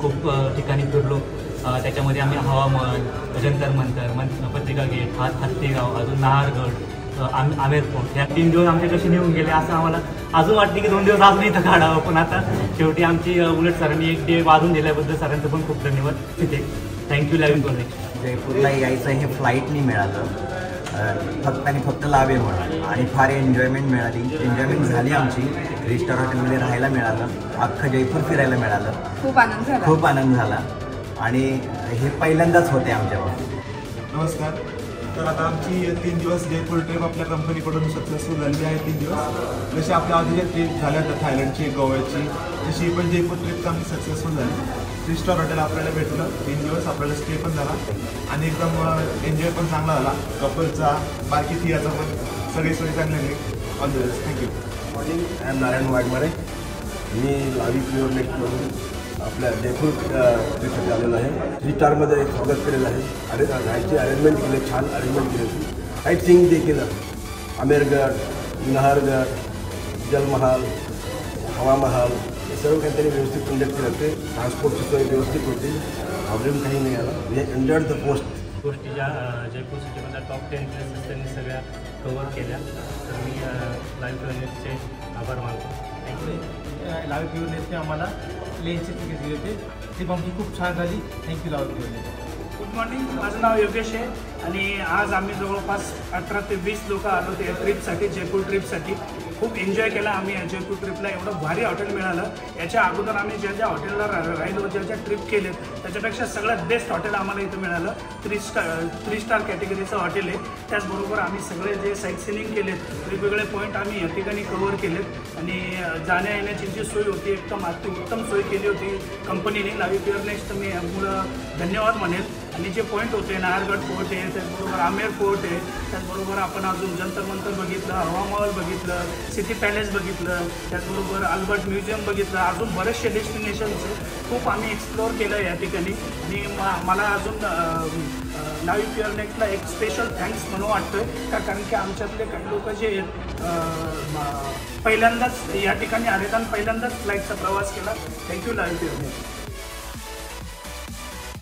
खूप ठिकाणी फिरलो। त्याच्यामध्ये आम्ही हवामहल, जंतर मंतर, पत्रिका गेट, हत्तीगाव, अजून नाहरगड, आमेर फोर्ट, ह्या 3 दिवस आमचे कसे निघून गेले असं आम्हाला अजून वाटते की 2 दिवस अजून इथं काढावं। पण आता शेवटी आमची उलट सरांनी 1 डे वाढून दिल्याबद्दल सरांचं पण खूप धन्यवाद तिथे। Thank you live for next. जयपूरला यायचं हे फ्लाईटनी मिळालं फक्त आणि फक्त लावेमुळे आणि फार एन्जॉयमेंट मिळाली। एन्जॉयमेंट झाली आमची। 3 स्टार हॉटेलमध्ये राहायला मिळालं, अख्खं जयपूर फिरायला मिळालं, खूप आनंद झाला आणि हे पहिल्यांदाच होते आमच्यावर। नमस्कार। तर आता आमची 3 दिवस जयपूर ट्रिप आपल्या कंपनीकडून सक्सेसफुल झालेली आहे। 3 दिवस जसे आपल्या आधीच्या ट्रिप झाल्या तर थायलंडची, गोव्याची, तशी पण जयपूर ट्रिप आमची सक्सेसफुल झाली। 3 स्टार हॉटेल आपल्याला भेटलं, 3 दिवस आपल्याला स्टे पण झाला आणि एकदम एन्जॉय पण चांगला झाला। कपलचा, बाकी थियाचा पण सगळी सोयी चांगली झाली। All the best, thank you. Morning, I am Narayan Waghmare. मी लावी प्युअर नेक्स्ट म्हणून आपल्या जयपूर ट्रिपसाठी आलेलो आहे। 3 स्टारमध्ये स्वागत केलेलं आहे। राहायची अरेंजमेंट केली, छान अरेंजमेंट केली होती। साईट सीइंग ते केलं, आमेरगड, नाहरगड, जलमहाल, हवामहाल, हे सर्व काही त्यांनी व्यवस्थित कंडक्ट केलं होते। ट्रान्सपोर्टची सोय व्यवस्थित होती, प्रॉब्लेम काही नाही आला। We have enjoyed the post. गोष्टी ज्या जयपूर सिटीमधल्या टॉप 10 प्लेसेस त्यांनी सगळ्या कव्हर केल्या, तर मी लाईव्ह प्युअरनेसचे आभार मानतो। थँक्यू। लाईव्ह प्युअरनेसने आम्हाला प्लेनचे तिकीट दिले होते, ट्रिप आमची खूप छान झाली। Thank you live pureness. Good morning, माझं नाव योगेश आहे आणि आज आम्ही जवळपास 18 ते 20 लोक आलो ते ट्रिपसाठी, जयपूर ट्रिपसाठी। खूप एन्जॉय केला आम्ही या जयपूर ट्रिपला। एवढं भारी हॉटेल मिळालं। याच्या अगोदर आम्ही ज्या ज्या हॉटेलला राहिलो, ज्या ज्या ट्रिप केलेत त्याच्यापेक्षा सगळ्यात बेस्ट हॉटेल आम्हाला इथं मिळालं। 3 स्टार कॅटेगरीचं हॉटेल आहे। त्याचबरोबर आम्ही सगळे जे साईट सीइंग केलेत, वेगवेगळे पॉईंट आम्ही या ठिकाणी कव्हर केलेत आणि जाण्या येण्याची जी सोय होती एकदम अतिउत्तम सोय केली होती कंपनीने। लाईव्ह प्युअरनेस मी यामुळं धन्यवाद म्हणेल। आणि जे पॉईंट होते, नाहरगड फोर्ट आहे, त्याचबरोबर आमेर फोर्ट आहे, त्याचबरोबर आपण अजून जंतर मंतर बघितलं, हवामहल बघितलं, सिटी पॅलेस बघितलं, त्याचबरोबर अल्बर्ट म्युझियम बघितलं, अजून बरेचसे डेस्टिनेशन्स खूप आम्ही एक्सप्लोअर केलं या ठिकाणी। आणि मला अजून लाईव्ह प्युअरनेसला एक स्पेशल थँक्स म्हणून वाटतोय कारण की आमच्यातले काही लोक जे आहेत पहिल्यांदाच या ठिकाणी आलेत आणि पहिल्यांदाच फ्लाईटचा प्रवास केला। Thank you live प्युअरनेस।